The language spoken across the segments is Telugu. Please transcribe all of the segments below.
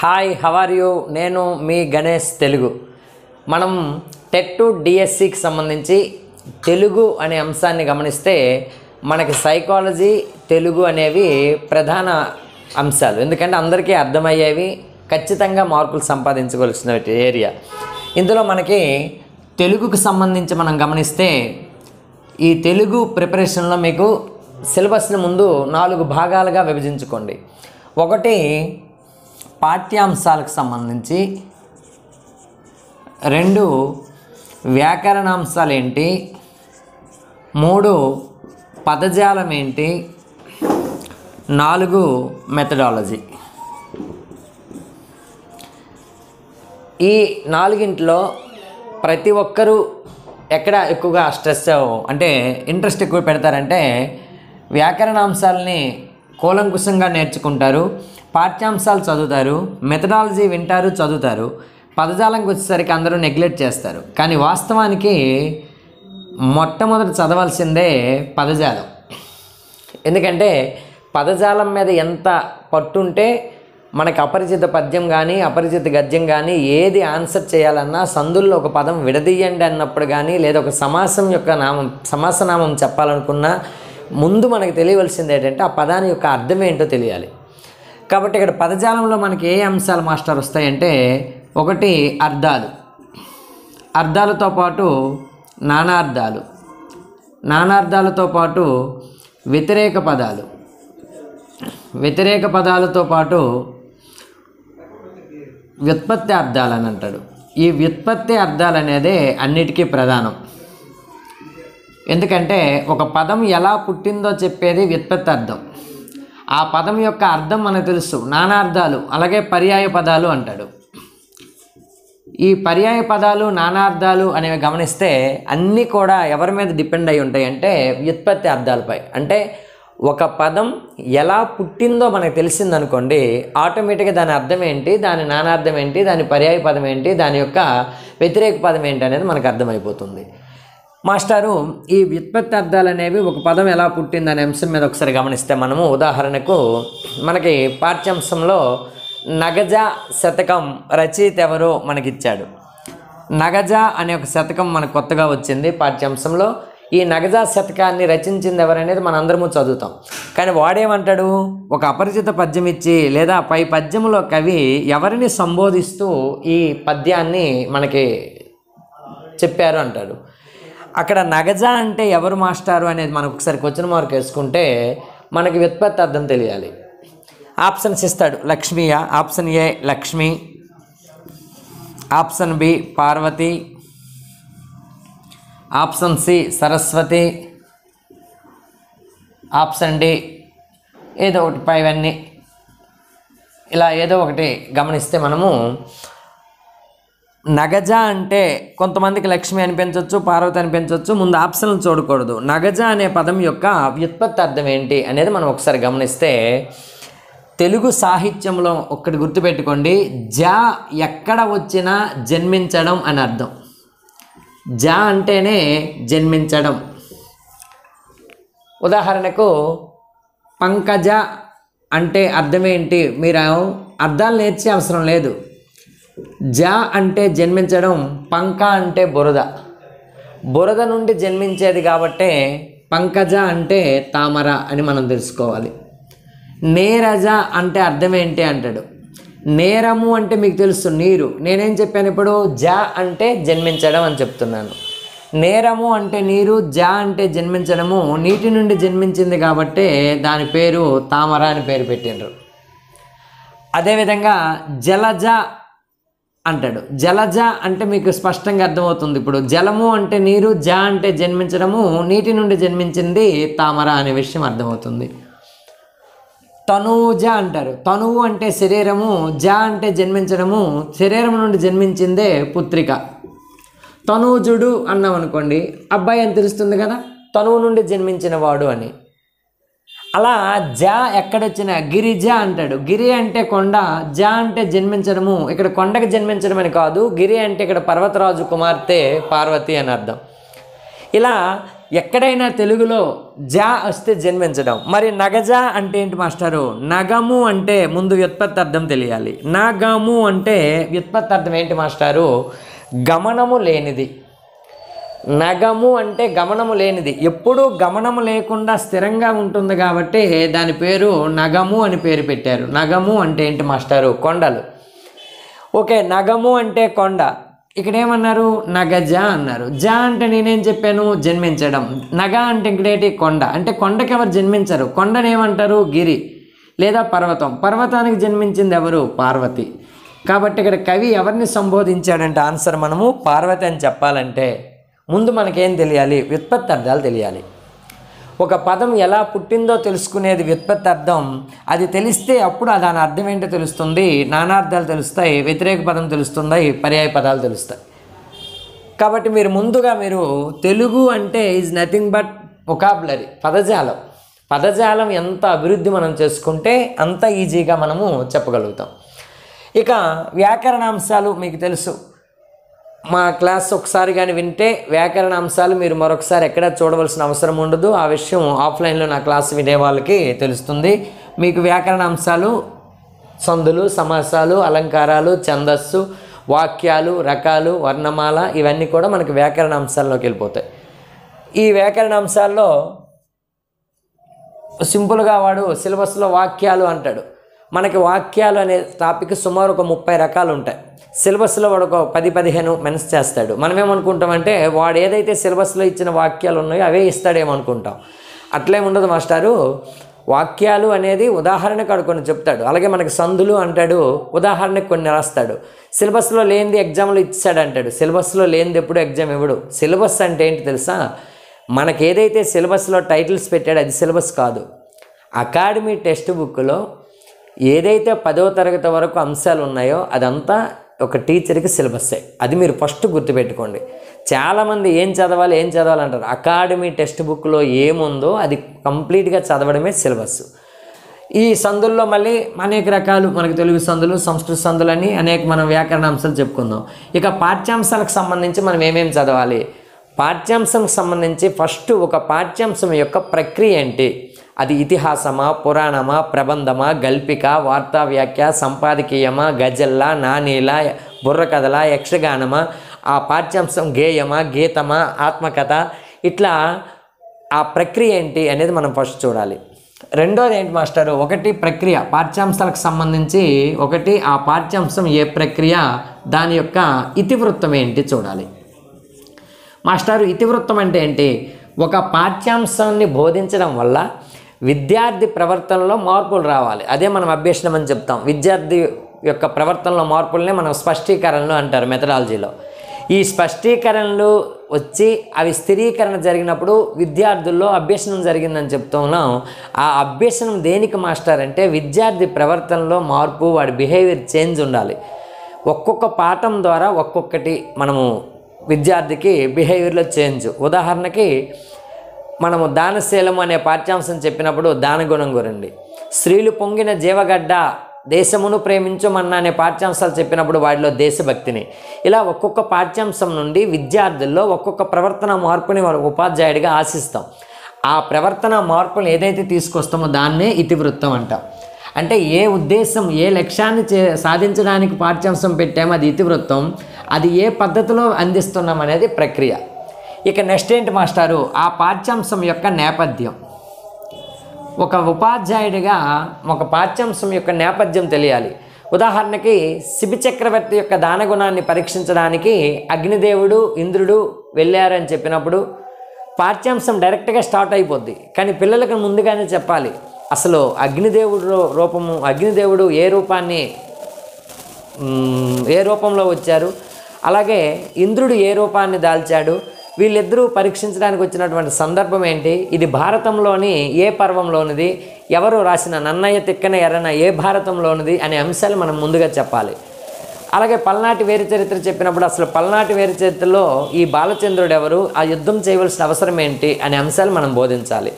Hi how are you? నేను మీ గణేష్ తెలుగు. మనం టెట్ డిఎస్సికి సంబంధించి తెలుగు అనే అంశాన్ని గమనిస్తే మనకి సైకాలజీ తెలుగు అనేవి ప్రధాన అంశాలు. ఎందుకంటే అందరికీ అర్థమయ్యేవి, ఖచ్చితంగా మార్కులు సంపాదించవలసిన ఏరియా. ఇందులో మనకి తెలుగుకు సంబంధించి మనం గమనిస్తే ఈ తెలుగు ప్రిపరేషన్లో మీకు సిలబస్ని ముందు 4 భాగాలుగా విభజించుకోండి. ఒకటి పాఠ్యాంశాలకు సంబంధించి, 2 వ్యాకరణాంశాలు ఏంటి, 3 పదజాలం ఏంటి, 4 మెథడాలజీ. ఈ 4ంటిలో ప్రతి ఒక్కరూ ఎక్కడ ఎక్కువగా స్ట్రెస్ అంటే ఇంట్రెస్ట్ ఎక్కువ పెడతారంటే వ్యాకరణాంశాలని కూలంకుషంగా నేర్చుకుంటారు, పాఠ్యాంశాలు చదువుతారు, మెథడాలజీ వింటారు, చదువుతారు. పదజాలంకి వచ్చేసరికి అందరూ నెగ్లెక్ట్ చేస్తారు. కానీ వాస్తవానికి మొట్టమొదటి చదవాల్సిందే పదజాలం. ఎందుకంటే పదజాలం మీద ఎంత పట్టుంటే మనకి అపరిచిత పద్యం కానీ అపరిచిత గద్యం కానీ ఏది ఆన్సర్ చేయాలన్నా సందుల్లో ఒక పదం విడదీయండి అన్నప్పుడు కానీ లేదా ఒక సమాసం యొక్క సమాసనామం చెప్పాలనుకున్నా ముందు మనకు తెలియవలసింది ఏంటంటే ఆ పదాని యొక్క అర్థం ఏంటో తెలియాలి. కాబట్టి ఇక్కడ పదజాలంలో మనకి ఏ అంశాలు మాస్టర్ వస్తాయంటే, ఒకటి అర్థాలు, అర్థాలతో పాటు నానార్థాలు, నానార్థాలతో పాటు వ్యతిరేక పదాలు, వ్యతిరేక పదాలతో పాటు వ్యుత్పత్తి అర్థాలు అని అంటాడు. ఈ వ్యుత్పత్తి అర్థాలు అనేదే అన్నిటికీ ప్రధానం. ఎందుకంటే ఒక పదం ఎలా పుట్టిందో చెప్పేది వ్యుత్పత్తి అర్థం. ఆ పదం యొక్క అర్థం మనకు తెలుసు, నానార్థాలు, అలాగే పర్యాయ పదాలు అంటాడు. ఈ పర్యాయ పదాలు నానార్థాలు అనేవి గమనిస్తే అన్నీ కూడా ఎవరి మీద డిపెండ్ అయి ఉంటాయి అంటే వ్యుత్పత్తి అర్థాలపై. అంటే ఒక పదం ఎలా పుట్టిందో మనకు తెలిసిందనుకోండి, ఆటోమేటిక్గా దాని అర్థం ఏంటి, దాని నానార్థం ఏంటి, దాని పర్యాయ పదం ఏంటి, దాని యొక్క వ్యతిరేక పదం ఏంటి అనేది మనకు అర్థమైపోతుంది. మాస్టారు, ఈ వ్యుత్పత్తి అర్థాలు అనేవి ఒక పదం ఎలా పుట్టిందనే అంశం మీద ఒకసారి గమనిస్తే మనము ఉదాహరణకు మనకి పాఠ్యాంశంలో నగజ శతకం రచయిత ఎవరో మనకిచ్చాడు. నగజ అనే ఒక శతకం మనకు కొత్తగా వచ్చింది పాఠ్యాంశంలో. ఈ నగజ శతకాన్ని రచించింది ఎవరనేది మనందరము చదువుతాం. కానీ వాడేమంటాడు, ఒక అపరిచిత పద్యం ఇచ్చి లేదా పై పద్యంలో కవి ఎవరిని సంబోధిస్తూ ఈ పద్యాన్ని మనకి చెప్పారు అంటాడు. అక్కడ నగజ అంటే ఎవరు మాస్టారు అనేది మనకు ఒకసారి క్వశ్చన్ మార్క్ వేసుకుంటే మనకి వ్యుత్పత్తి అర్థం తెలియాలి. ఆప్షన్స్ ఇస్తాడు. లక్ష్మీయ, option a Lakshmi, option b Parvati, option c Saraswati, option d ఏదో ఒకటి. పైవన్నీ ఇలా ఏదో ఒకటి గమనిస్తే మనము నగజ అంటే కొంతమందికి లక్ష్మి అనిపించవచ్చు, పార్వతి అనిపించవచ్చు. ముందు ఆప్షన్లు చూడకూడదు. నగజ అనే పదం యొక్క వ్యుత్పత్తి అర్థం ఏంటి అనేది మనం ఒకసారి గమనిస్తే, తెలుగు సాహిత్యంలో ఒక్కటి గుర్తుపెట్టుకోండి, జ ఎక్కడ వచ్చినా జన్మించడం అని అర్థం. జ అంటేనే జన్మించడం. ఉదాహరణకు పంకజ అంటే అర్థం ఏంటి, మీరు అర్థాలు నేర్చే అవసరం లేదు. జ అంటే జన్మించడం, పంక అంటే బురద, బురద నుండి జన్మించేది కాబట్టే పంకజ అంటే తామర అని మనం తెలుసుకోవాలి. నేరజ అంటే అర్థం ఏంటి అంటాడు. నేరము అంటే మీకు తెలుసు నీరు. నేనేం చెప్పాను ఇప్పుడు, జ అంటే జన్మించడం అని చెప్తున్నాను. నేరము అంటే నీరు, జ అంటే జన్మించడము, నీటి నుండి జన్మించింది కాబట్టే దాని పేరు తామర అని పేరు పెట్టిండ్రు. అదేవిధంగా జలజ అంటాడు. జలజ అంటే మీకు స్పష్టంగా అర్థమవుతుంది. ఇప్పుడు జలము అంటే నీరు, జ అంటే జన్మించడము, నీటి నుండి జన్మించింది తామర అనే విషయం అర్థమవుతుంది. తనూజ అంటారు. తనువు అంటే శరీరము, జ అంటే జన్మించడము, శరీరం నుండి జన్మించిందే పుత్రిక. తనూజుడు అన్నాం అనుకోండి, అబ్బాయి అని తెలుస్తుంది కదా, తనువు నుండి జన్మించిన వాడు అని. అలా జ ఎక్కడొచ్చినా గిరిజ అంటాడు. గిరి అంటే కొండ, జ అంటే జన్మించడము. ఇక్కడ కొండకి జన్మించడం అని కాదు, గిరి అంటే ఇక్కడ పర్వతరాజు కుమార్తె పార్వతి అని అర్థం. ఇలా ఎక్కడైనా తెలుగులో జా వస్తే జన్మించడం. మరి నగజ అంటే ఏంటి మాస్టారు? నగము అంటే ముందు వ్యుత్పత్తి అర్థం తెలియాలి. నగము అంటే వ్యుత్పత్తి అర్థం ఏంటి మాస్టారు? గమనము లేనిది. నగము అంటే గమనము లేనిది, ఎప్పుడూ గమనము లేకుండా స్థిరంగా ఉంటుంది కాబట్టి దాని పేరు నగము అని పేరు పెట్టారు. నగము అంటే ఏంటి మాస్టారు? కొండలు. ఓకే, నగము అంటే కొండ. ఇక్కడ ఏమన్నారు? నగజ అన్నారు. జ అంటే నేనేం చెప్పాను? జన్మించడం. నగ అంటే ఇక్కడేంటి? కొండ. అంటే కొండకి ఎవరు జన్మించరు. కొండని ఏమంటారు? గిరి లేదా పర్వతం. పర్వతానికి జన్మించింది ఎవరు? పార్వతి. కాబట్టి ఇక్కడ కవి ఎవరిని సంబోధించాడంటే ఆన్సర్ మనము పార్వతి అని చెప్పాలంటే ముందు మనకేం తెలియాలి? వ్యుత్పత్తి అర్థాలు తెలియాలి. ఒక పదం ఎలా పుట్టిందో తెలుసుకునేది వ్యుత్పత్తి అర్థం. అది తెలిస్తే అప్పుడు దాని అర్థం ఏంటో తెలుస్తుంది, నానార్థాలు తెలుస్తాయి, వ్యతిరేక పదం తెలుస్తుంది, పర్యాయ పదాలు తెలుస్తాయి. కాబట్టి ముందుగా తెలుగు అంటే ఈజ్ నథింగ్ బట్ వొకాబులరీ, పదజాలం. పదజాలం ఎంత అభివృద్ధి మనం చేసుకుంటే అంత ఈజీగా మనము చెప్పగలుగుతాం. ఇక వ్యాకరణాంశాలు మీకు తెలుసు. మా క్లాస్ ఒకసారి కానీ వింటే వ్యాకరణ అంశాలు మీరు మరొకసారి ఎక్కడ చూడవలసిన అవసరం ఉండదు. ఆ విషయం ఆఫ్లైన్లో నా క్లాస్ వినే వాళ్ళకి తెలుస్తుంది. మీకు వ్యాకరణ అంశాలు, సందులు, సమాసాలు, అలంకారాలు, ఛందస్సు, వాక్యాలు, రకాలు, వర్ణమాల ఇవన్నీ కూడా మనకి వ్యాకరణ అంశాల్లోకి వెళ్ళిపోతాయి. ఈ వ్యాకరణ అంశాల్లో సింపుల్గా వాడు సిలబస్లో వాక్యాలు అంటాడు. మనకి వాక్యాలు అనే టాపిక్ సుమారు ఒక 30 రకాలు ఉంటాయి. సిలబస్లో వాడు ఒక 10-15 మెన్స్ చేస్తాడు. మనం ఏమనుకుంటామంటే వాడు ఏదైతే సిలబస్లో ఇచ్చిన వాక్యాలు ఉన్నాయో అవే ఇస్తాడేమనుకుంటాం. అట్లేముండదు మాస్టారు. వాక్యాలు అనేది ఉదాహరణకు వాడు కొన్ని చెప్తాడు. అలాగే మనకి సందులు అంటాడు, ఉదాహరణకు కొన్ని రాస్తాడు. సిలబస్లో లేనిది ఎగ్జామ్లో ఇచ్చాడు అంటాడు. సిలబస్లో లేనిది ఎప్పుడు ఎగ్జామ్ ఇవ్వడు. సిలబస్ అంటే ఏంటి తెలుసా? మనకి ఏదైతే సిలబస్లో టైటిల్స్ పెట్టాడో అది సిలబస్ కాదు. అకాడమీ టెక్స్ట్ బుక్లో ఏదైతే 10వ తరగతి వరకు అంశాలు ఉన్నాయో అదంతా ఒక టీచర్కి సిలబస్సే. అది మీరు ఫస్ట్ గుర్తుపెట్టుకోండి. చాలామంది ఏం చదవాలి అంటారు. అకాడమీ టెక్స్ట్ బుక్లో ఏముందో అది కంప్లీట్గా చదవడమే సిలబస్. ఈ సందుల్లో మళ్ళీ అనేక రకాలు, మనకు తెలుగు సందులు, సంస్కృత సందులు అని మనం వ్యాకరణ అంశాలు చెప్పుకుందాం. ఇక పాఠ్యాంశాలకు సంబంధించి మనం ఏమేమి చదవాలి? పాఠ్యాంశానికి సంబంధించి ఫస్ట్ ఒక పాఠ్యాంశం యొక్క ప్రక్రియ ఏంటి? అది ఇతిహాసమా, పురాణమా, ప్రబంధమా, గల్పిక, వార్తా వ్యాఖ్య, సంపాదకీయమా, గజల్లా, నానీలా, బుర్రకథల, యక్షగానమా, ఆ పాఠ్యాంశం గేయమా, గీతమా, ఆత్మకథ, ఇట్లా ఆ ప్రక్రియ ఏంటి అనేది మనం ఫస్ట్ చూడాలి. రెండోది ఏంటి మాస్టరు? ఒకటి ప్రక్రియ, పాఠ్యాంశాలకు సంబంధించి ఒకటి ఆ పాఠ్యాంశం ఏ ప్రక్రియ, దాని యొక్క ఇతివృత్తం ఏంటి చూడాలి. మాస్టారు ఇతివృత్తం అంటే ఏంటి? ఒక పాఠ్యాంశాన్ని బోధించడం వల్ల విద్యార్థి ప్రవర్తనలో మార్పులు రావాలి. అదే మనం అభ్యసనం అని చెప్తాం. విద్యార్థి యొక్క ప్రవర్తనలో మార్పులనే మనం స్పష్టీకరణలు అంటారు మెథడాలజీలో. ఈ స్పష్టీకరణలు వచ్చి అవి స్థిరీకరణ జరిగినప్పుడు విద్యార్థుల్లో అభ్యసనం జరిగిందని చెప్తున్నాం. ఆ అభ్యసనం దేనికి మాస్టర్ అంటే విద్యార్థి ప్రవర్తనలో మార్పు, వాడి బిహేవియర్ చేంజ్ ఉండాలి. ఒక్కొక్క పాఠం ద్వారా ఒక్కొక్కటి మనము విద్యార్థికి బిహేవియర్లో చేంజ్. ఉదాహరణకి మనము దానశీలము అనే పాఠ్యాంశం చెప్పినప్పుడు దానగుణం గురండి, స్త్రీలు పొంగిన జీవగడ్డ, దేశమును ప్రేమించమన్నా అనే పాఠ్యాంశాలు చెప్పినప్పుడు వాటిలో దేశభక్తిని, ఇలా ఒక్కొక్క పాఠ్యాంశం నుండి విద్యార్థుల్లో ఒక్కొక్క ప్రవర్తన మార్పుని ఉపాధ్యాయుడిగా ఆశిస్తాం. ఆ ప్రవర్తన మార్పులు ఏదైతే తీసుకొస్తామో దాన్నే ఇతివృత్తం అంటాం. అంటే ఏ ఉద్దేశం, ఏ లక్ష్యాన్ని సాధించడానికి పాఠ్యాంశం పెట్టామో అది ఇతివృత్తం. అది ఏ పద్ధతిలో అందిస్తున్నాం అనేది ప్రక్రియ. ఇక నెక్స్ట్ ఏంటి మాస్టారు? ఆ పాఠ్యాంశం యొక్క నేపథ్యం. ఒక ఉపాధ్యాయుడిగా ఒక పాఠ్యాంశం యొక్క నేపథ్యం తెలియాలి. ఉదాహరణకి శిబి చక్రవర్తి యొక్క దానగుణాన్ని పరీక్షించడానికి అగ్నిదేవుడు, ఇంద్రుడు వెళ్ళారని చెప్పినప్పుడు పాఠ్యాంశం డైరెక్ట్గా స్టార్ట్ అయిపోద్ది. కానీ పిల్లలకు ముందుగానే చెప్పాలి అసలు అగ్నిదేవుడు ఏ రూపంలో వచ్చారు, అలాగే ఇంద్రుడు ఏ రూపాన్ని దాల్చాడు, వీళ్ళిద్దరూ పరీక్షించడానికి వచ్చినటువంటి సందర్భం ఏంటి, ఇది భారతంలోని ఏ పర్వంలోనిది, ఎవరు రాసిన నన్నయ్య తిక్కన ఎర్రన ఏ భారతంలోనిది అనే అంశాలు మనం ముందుగా చెప్పాలి. అలాగే పల్నాటి వీర చరిత్ర చెప్పినప్పుడు అసలు పల్నాటి వీర చరిత్రలో ఈ బాలచంద్రుడు ఎవరు, ఆ యుద్ధం చేయవలసిన అవసరం ఏంటి అనే అంశాలు మనం బోధించాలి.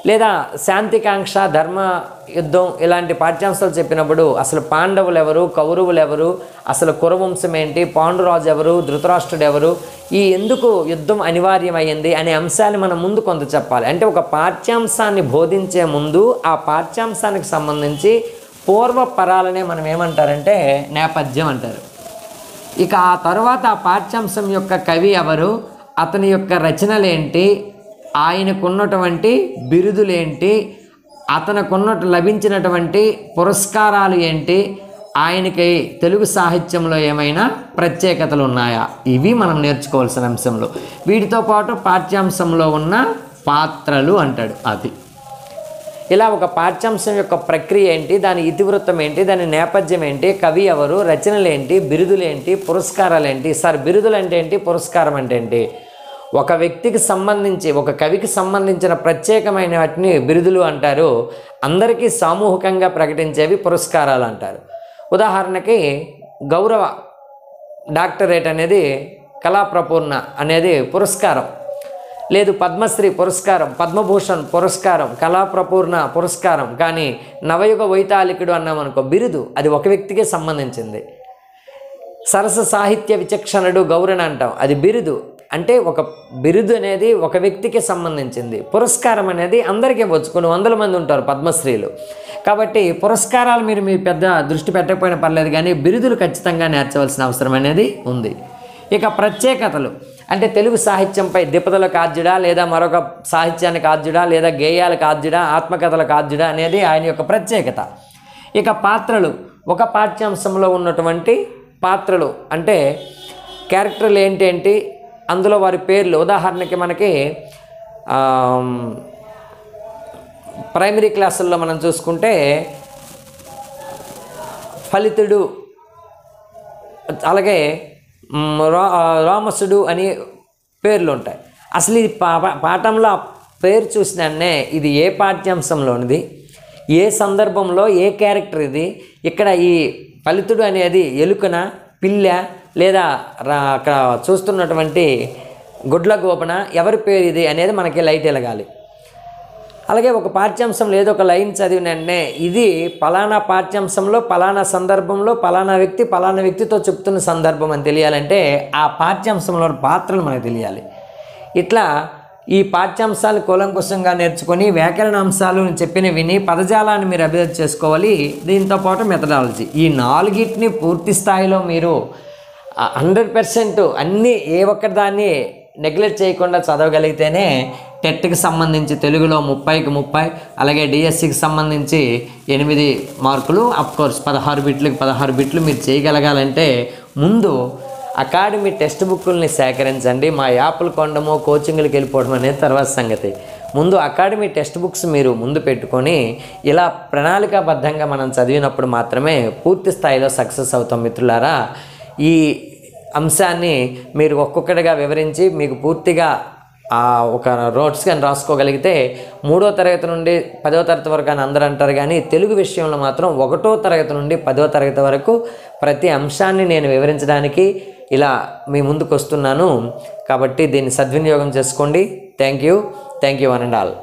లేదా శాంతికాంక్ష, ధర్మ యుద్ధం ఇలాంటి పాఠ్యాంశాలు చెప్పినప్పుడు అసలు పాండవులు ఎవరు, కౌరవులు ఎవరు, అసలు కురవంశం ఏంటి, పాండురాజు ఎవరు, ధృతరాష్ట్రుడు ఎవరు, ఈ ఎందుకు యుద్ధం అనివార్యమైంది అనే అంశాన్ని మనం ముందు కొంత చెప్పాలి. అంటే ఒక పాఠ్యాంశాన్ని బోధించే ముందు ఆ పాఠ్యాంశానికి సంబంధించి పూర్వపరాలనే మనం ఏమంటారంటే నేపథ్యం అంటారు. ఇక ఆ తర్వాత ఆ పాఠ్యాంశం యొక్క కవి ఎవరు, అతని యొక్క రచనలేంటి, ఆయనకున్నటువంటి బిరుదులేంటి, లభించినటువంటి పురస్కారాలు ఏంటి, ఆయనకి తెలుగు సాహిత్యంలో ఏమైనా ప్రత్యేకతలు ఉన్నాయా, ఇవి మనం నేర్చుకోవాల్సిన అంశంలో. వీటితో పాటు పాఠ్యాంశంలో ఉన్న పాత్రలు అంటాడు. అది ఇలా ఒక పాఠ్యాంశం యొక్క ప్రక్రియ ఏంటి, దాని ఇతివృత్తం ఏంటి, దాని నేపథ్యం ఏంటి, కవి ఎవరు, రచనలేంటి, బిరుదులేంటి, పురస్కారాలేంటి. సార్ బిరుదులు అంటే ఏంటి, పురస్కారం అంటే ఏంటి? ఒక వ్యక్తికి సంబంధించి, ఒక కవికి సంబంధించిన ప్రత్యేకమైన వాటిని బిరుదులు అంటారు. అందరికీ సామూహికంగా ప్రకటించేవి పురస్కారాలు అంటారు. ఉదాహరణకి గౌరవ డాక్టరేట్ అనేది, కళాప్రపూర్ణ అనేది పురస్కారం. లేదు పద్మశ్రీ పురస్కారం, పద్మభూషణ్ పురస్కారం, కళాప్రపూర్ణ పురస్కారం. కానీ నవయుగ వైతాళికుడు అన్నామనుకో బిరుదు, అది ఒక వ్యక్తికే సంబంధించింది. సరస సాహిత్య విచక్షణుడు గౌరణ అంటాం, అది బిరుదు. అంటే ఒక బిరుదు అనేది ఒక వ్యక్తికి సంబంధించింది. పురస్కారం అనేది అందరికీ ఇవ్వచ్చు, కొన్ని వందల మంది ఉంటారు పద్మశ్రీలు. కాబట్టి పురస్కారాలు మీరు పెద్ద దృష్టి పెట్టకపోయినా పర్లేదు, కానీ బిరుదులు ఖచ్చితంగా నేర్చవలసిన అవసరం అనేది ఉంది. ఇక ప్రత్యేకతలు అంటే తెలుగు సాహిత్యంపై ద్విపదలకు ఆద్యుడా, లేదా మరొక సాహిత్యానికి ఆద్యుడా, లేదా గేయాలకు ఆద్యుడా, ఆత్మకథలకు ఆద్యుడా అనేది ఆయన యొక్క ప్రత్యేకత. ఇక పాత్రలు, ఒక పాఠ్యాంశంలో ఉన్నటువంటి పాత్రలు అంటే క్యారెక్టర్లు ఏంటి, అందులో వారి పేర్లు. ఉదాహరణకి మనకి ప్రైమరీ క్లాసుల్లో మనం చూసుకుంటే ఫలితుడు, అలాగే రామసుడు అని పేర్లు ఉంటాయి. అసలు ఈ పాఠంలో పేరు చూసినానే ఇది ఏ పాఠ్యాంశంలోనిది, ఏ సందర్భంలో ఏ క్యారెక్టర్ ఇది, ఇక్కడ ఈ ఫలితుడు అనేది ఎలుకన, పిల్ల, లేదా అక్కడ చూస్తున్నటువంటి గుడ్ల గోపన, ఎవరి పేరు ఇది అనేది మనకి లైట్ వెలగాలి. అలాగే ఒక పాఠ్యాంశంలో ఏదో ఒక లైన్ చదివినంటే ఇది పలానా పాఠ్యాంశంలో పలానా సందర్భంలో పలానా వ్యక్తితో చెప్తున్న సందర్భం అని తెలియాలంటే ఆ పాఠ్యాంశంలో పాత్రలు మనకు తెలియాలి. ఇట్లా ఈ పాఠ్యాంశాలు కూలంకుషంగా నేర్చుకొని వ్యాకరణ అంశాలు చెప్పిన విని పదజాలాన్ని మీరు అభివృద్ధి చేసుకోవాలి. దీంతో పాటు మెథడాలజీ, ఈ నాలుగిటిని పూర్తి స్థాయిలో మీరు 100% అన్నీ ఏ ఒక్కటి దాన్ని నెగ్లెక్ట్ చేయకుండా చదవగలిగితేనే టెట్కి సంబంధించి తెలుగులో 30కి 30, అలాగే డిఎస్సికి సంబంధించి 8 మార్కులు, అఫ్కోర్స్ 16 బిట్లకు 16 బిట్లు మీరు చేయగలగాలంటే ముందు అకాడమీ టెక్స్ట్ బుక్కుల్ని సేకరించండి. మా యాప్లు కొనడమో కోచింగ్లకు వెళ్ళిపోవడం అనేది తర్వాత సంగతి. ముందు అకాడమీ టెక్స్ట్ బుక్స్ మీరు ముందు పెట్టుకొని ఇలా ప్రణాళికాబద్ధంగా మనం చదివినప్పుడు మాత్రమే పూర్తి స్థాయిలో సక్సెస్ అవుతాం. మిత్రులారా, ఈ అంశాన్ని మీరు ఒక్కొక్కటిగా వివరించి మీకు పూర్తిగా ఒక నోట్స్ కానీ రాసుకోగలిగితే 3వ తరగతి నుండి 10వ తరగతి వరకు అని అందరూ అంటారు, కానీ తెలుగు విషయంలో మాత్రం 1వ తరగతి నుండి 10వ తరగతి వరకు ప్రతి అంశాన్ని నేను వివరించడానికి ఇలా మీ ముందుకు వస్తున్నాను. కాబట్టి దీన్ని సద్వినియోగం చేసుకోండి. Thank you one and all.